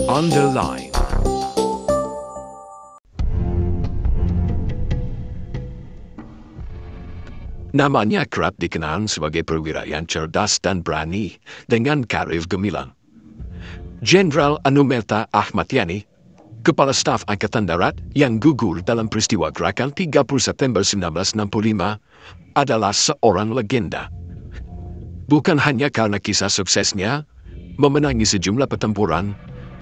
On the line. Namanya kerap dikenal sebagai perwira yang cerdas dan berani dengan karir gemilang. Jenderal Anumerta Ahmad Yani, Kepala Staf Angkatan Darat yang gugur dalam peristiwa gerakan 30 September 1965, adalah seorang legenda. Bukan hanya karena kisah suksesnya memenangi sejumlah pertempuran,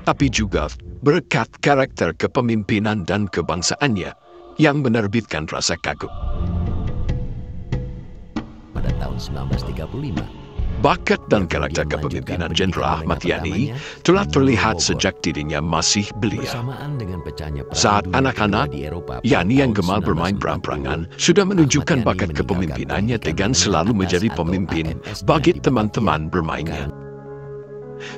tapi juga berkat karakter kepemimpinan dan kebangsaannya yang menerbitkan rasa kagum. Pada tahun 1935, bakat dan karakter kepemimpinan Jenderal Ahmad Yani telah terlihat sejak dirinya masih belia. bersamaan dengan pecahnya Perang Saat Dunia anak-anak, Kedua di Eropa pada Yani yang tahun gemar bermain 1940, perang-perangan sudah menunjukkan Ahmad Yani bakat meninggalkan kepemimpinannya pendidikan dengan menengah selalu atas menjadi atau pemimpin AMS-nya bagi di teman-teman Batavia. bermainnya.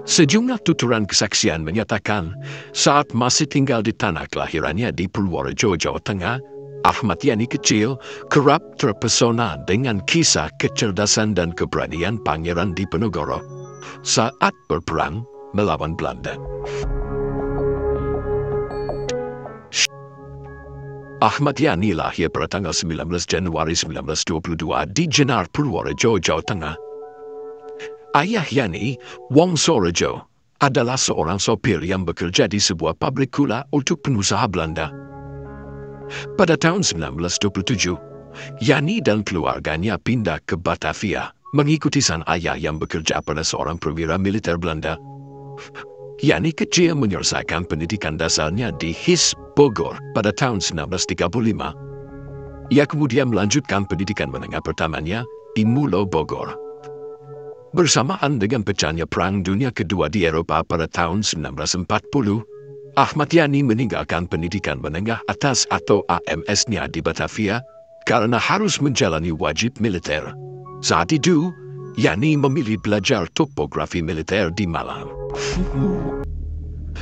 Sejumlah tuturan kesaksian menyatakan saat masih tinggal di tanah kelahirannya di Purworejo, Jawa Tengah, Ahmad Yani kecil kerap terpesona dengan kisah kecerdasan dan keberanian Pangeran Diponegoro saat berperang melawan Belanda. Ahmad Yani lahir pada tanggal 19 Januari 1922 di Jenar, Purworejo, Jawa Tengah. Ayah Yani, Wong Sorejo, adalah seorang sopir yang bekerja di sebuah pabrik gula untuk pengusaha Belanda. Pada tahun 1927, Yani dan keluarganya pindah ke Batavia mengikuti sang ayah yang bekerja pada seorang perwira militer Belanda. Yani kecil menyelesaikan pendidikan dasarnya di HIS Bogor pada tahun 1935. Ia kemudian melanjutkan pendidikan menengah pertamanya di Mulo Bogor. Bersamaan dengan pecahnya Perang Dunia Kedua di Eropa pada tahun 1940, Ahmad Yani meninggalkan pendidikan menengah atas atau AMS-nya di Batavia karena harus menjalani wajib militer. Saat itu, Yani memilih belajar topografi militer di Malang.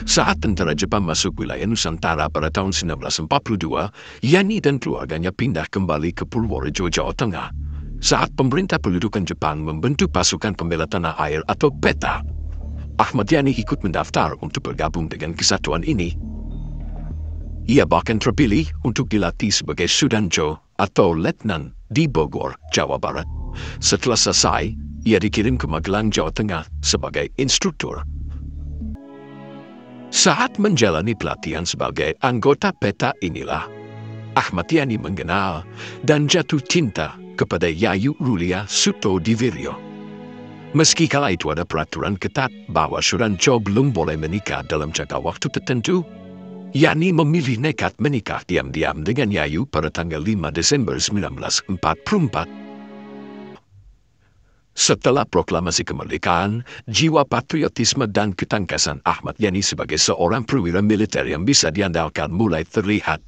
Saat tentara Jepang masuk wilayah Nusantara pada tahun 1942, Yani dan keluarganya pindah kembali ke Purworejo, Jawa Tengah. Saat pemerintah pendudukan Jepang membentuk pasukan pembela tanah air atau PETA, Ahmad Yani ikut mendaftar untuk bergabung dengan kesatuan ini. Ia bahkan terpilih untuk dilatih sebagai Sudanjo atau Letnan di Bogor, Jawa Barat. Setelah selesai, ia dikirim ke Magelang, Jawa Tengah sebagai instruktur. Saat menjalani pelatihan sebagai anggota PETA inilah, Ahmad Yani mengenal dan jatuh cinta kepada Yayu Rulia Sutodivirio. Meski kala itu ada peraturan ketat bahwa Sudanjo belum boleh menikah dalam jangka waktu tertentu, Yani memilih nekat menikah diam-diam dengan Yayu pada tanggal 5 Desember 1944. Setelah proklamasi kemerdekaan, jiwa patriotisme dan ketangkasan Ahmad Yani sebagai seorang perwira militer yang bisa diandalkan mulai terlihat.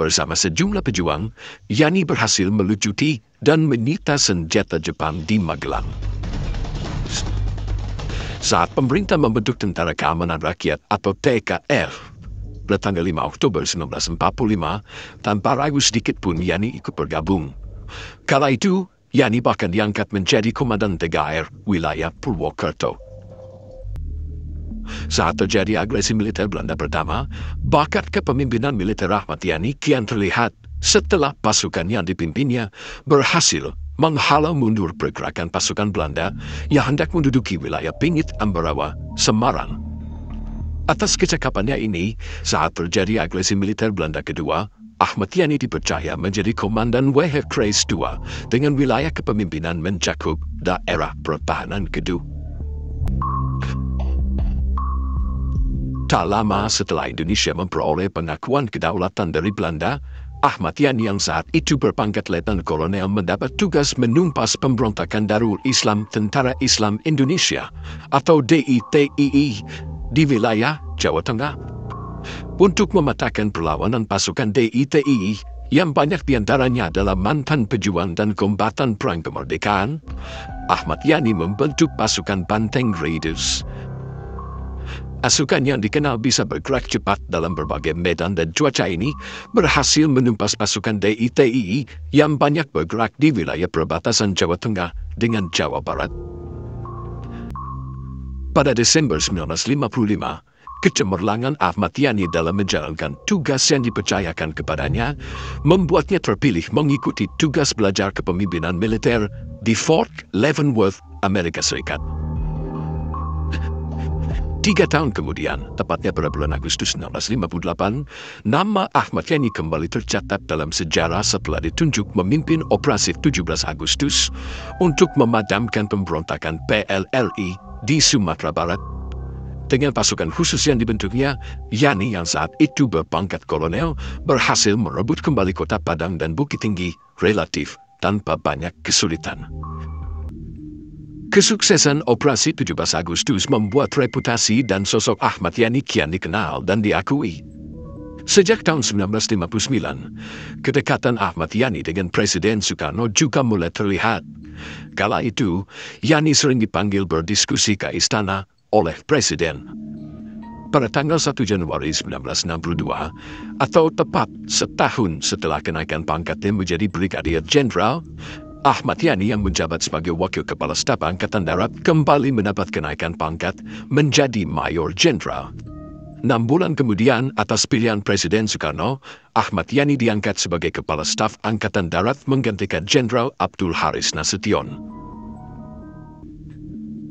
Bersama sejumlah pejuang, Yani berhasil melucuti dan menyita senjata Jepang di Magelang. Saat pemerintah membentuk Tentara Keamanan Rakyat atau TKR pada tanggal 5 Oktober 1945, tanpa ragu sedikit pun Yani ikut bergabung. Kala itu, Yani bahkan diangkat menjadi Komandan TKR wilayah Purwokerto. Saat terjadi agresi militer Belanda pertama, bakat kepemimpinan militer Ahmad Yani kian terlihat setelah pasukan yang dipimpinnya berhasil menghalau mundur pergerakan pasukan Belanda yang hendak menduduki wilayah Pingit, Ambarawa, Semarang. Atas kecakapannya ini, saat terjadi agresi militer Belanda kedua, Ahmad Yani dipercaya menjadi Komandan Weherkreis II dengan wilayah kepemimpinan mencakup daerah pertahanan kedua. Tak lama setelah Indonesia memperoleh pengakuan kedaulatan dari Belanda, Ahmad Yani yang saat itu berpangkat Letnan Kolonel mendapat tugas menumpas pemberontakan Darul Islam Tentara Islam Indonesia atau DITII di wilayah Jawa Tengah. Untuk mematahkan perlawanan pasukan DITII yang banyak diantaranya adalah mantan pejuang dan kombatan perang kemerdekaan, Ahmad Yani membentuk pasukan Banteng Raiders. Pasukan yang dikenal bisa bergerak cepat dalam berbagai medan dan cuaca ini berhasil menumpas pasukan DITII yang banyak bergerak di wilayah perbatasan Jawa Tengah dengan Jawa Barat. Pada Desember 1955, Kecemerlangan Ahmad Yani dalam menjalankan tugas yang dipercayakan kepadanya membuatnya terpilih mengikuti tugas belajar kepemimpinan militer di Fort Leavenworth, Amerika Serikat. 3 tahun kemudian, tepatnya pada bulan Agustus 1958, nama Ahmad Yani kembali tercatat dalam sejarah setelah ditunjuk memimpin Operasi 17 Agustus untuk memadamkan pemberontakan PLRI di Sumatera Barat. Dengan pasukan khusus yang dibentuknya, Yani yang saat itu berpangkat kolonel berhasil merebut kembali kota Padang dan Bukit Tinggi relatif tanpa banyak kesulitan. Kesuksesan Operasi 17 Agustus membuat reputasi dan sosok Ahmad Yani kian dikenal dan diakui. Sejak tahun 1959, kedekatan Ahmad Yani dengan Presiden Soekarno juga mulai terlihat. Kala itu, Yani sering dipanggil berdiskusi ke istana oleh Presiden. Pada tanggal 1 Januari 1962, atau tepat setahun setelah kenaikan pangkatnya menjadi Brigadier Jenderal, Ahmad Yani yang menjabat sebagai Wakil Kepala Staf Angkatan Darat kembali mendapat kenaikan pangkat menjadi Mayor Jenderal. 6 bulan kemudian, atas pilihan Presiden Soekarno, Ahmad Yani diangkat sebagai Kepala Staf Angkatan Darat menggantikan Jenderal Abdul Haris Nasution.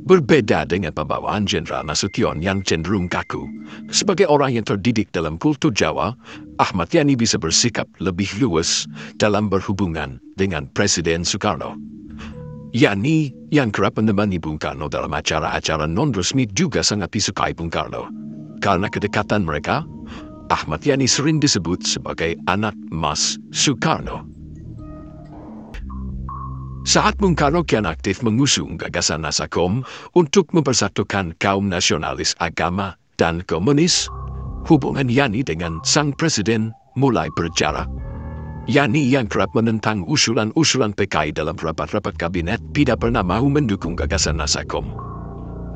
Berbeda dengan pembawaan Jenderal Nasution yang cenderung kaku, sebagai orang yang terdidik dalam kultur Jawa, Ahmad Yani bisa bersikap lebih luas dalam berhubungan dengan Presiden Soekarno. Yani yang kerap menemani Bung Karno dalam acara-acara non-resmi juga sangat disukai Bung Karno. Karena kedekatan mereka, Ahmad Yani sering disebut sebagai anak emas Soekarno. Saat Bung Karno kian aktif mengusung gagasan Nasakom untuk mempersatukan kaum nasionalis agama dan komunis, hubungan Yani dengan sang presiden mulai berjarak. Yani yang kerap menentang usulan-usulan PKI dalam rapat-rapat kabinet tidak pernah mahu mendukung gagasan Nasakom.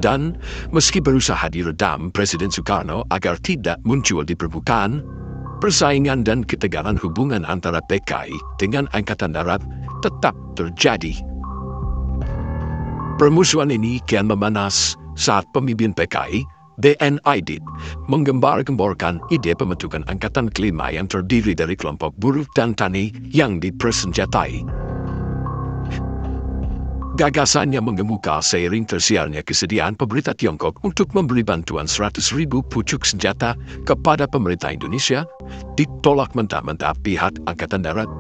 Dan meski berusaha diredam Presiden Soekarno agar tidak muncul di permukaan, persaingan dan ketegangan hubungan antara PKI dengan Angkatan Darat tetap terjadi. Permusuhan ini kian memanas saat pemimpin PKI, D.N. Aidit, menggembar-gemborkan ide pembentukan angkatan kelima yang terdiri dari kelompok buruh dan tani yang dipersenjatai. Gagasannya mengemuka seiring tersiarnya kesediaan pemerintah Tiongkok untuk memberi bantuan 100.000 pucuk senjata kepada pemerintah Indonesia, ditolak mentah-mentah pihak Angkatan Darat.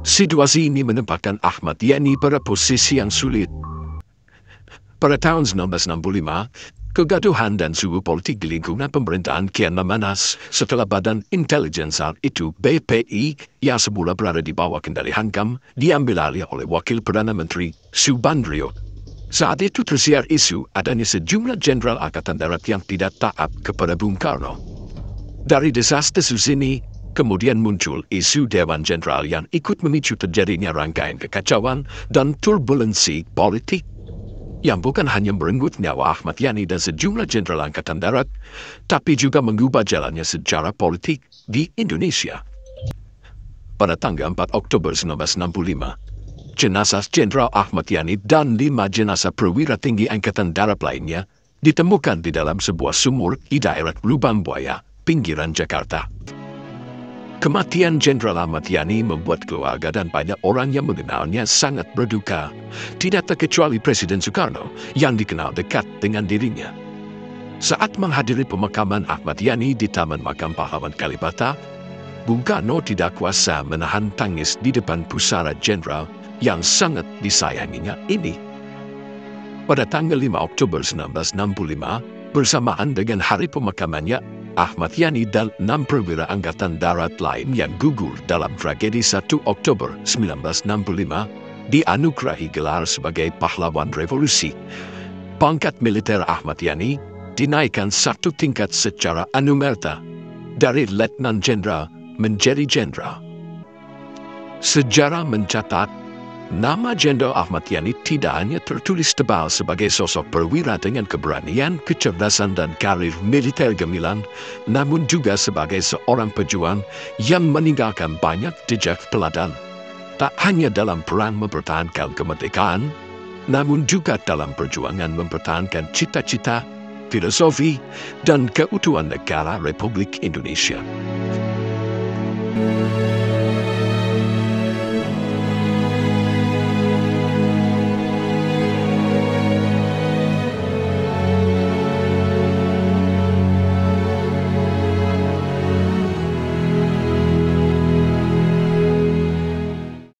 Situasi ini menempatkan Ahmad Yani pada posisi yang sulit. Pada tahun 1965, kegaduhan dan suhu politik di lingkungan pemerintahan kian memanas setelah Badan Intelijen saat itu BPI yang semula berada di bawah kendali Hankam diambil alih oleh Wakil Perdana Menteri Subandrio. Saat itu tersiar isu adanya sejumlah jenderal Angkatan Darat yang tidak taat kepada Bung Karno. Dari desas-desus ini, kemudian muncul isu Dewan Jenderal yang ikut memicu terjadinya rangkaian kekacauan dan turbulensi politik yang bukan hanya merenggut nyawa Ahmad Yani dan sejumlah jenderal Angkatan Darat, tapi juga mengubah jalannya sejarah politik di Indonesia. Pada tanggal 4 Oktober 1965, jenazah Jenderal Ahmad Yani dan 5 jenazah perwira tinggi Angkatan Darat lainnya ditemukan di dalam sebuah sumur di daerah Lubang Buaya, pinggiran Jakarta. Kematian Jenderal Ahmad Yani membuat keluarga dan banyak orang yang mengenalnya sangat berduka, tidak terkecuali Presiden Soekarno yang dikenal dekat dengan dirinya. Saat menghadiri pemakaman Ahmad Yani di Taman Makam Pahlawan Kalibata, Bung Karno tidak kuasa menahan tangis di depan pusara jenderal yang sangat disayanginya ini. Pada tanggal 5 Oktober 1965, bersamaan dengan hari pemakamannya, Ahmad Yani dan 6 perwira Angkatan Darat lain yang gugur dalam tragedi 1 Oktober 1965 dianugerahi gelar sebagai pahlawan revolusi. Pangkat militer Ahmad Yani dinaikkan 1 tingkat secara anumerta dari Letnan Jenderal menjadi Jenderal. Sejarah mencatat, nama Jenderal Ahmad Yani tidak hanya tertulis tebal sebagai sosok perwira dengan keberanian, kecerdasan dan karir militer gemilang, namun juga sebagai seorang pejuang yang meninggalkan banyak jejak teladan. Tak hanya dalam perang mempertahankan kemerdekaan, namun juga dalam perjuangan mempertahankan cita-cita filosofi, dan keutuhan negara Republik Indonesia.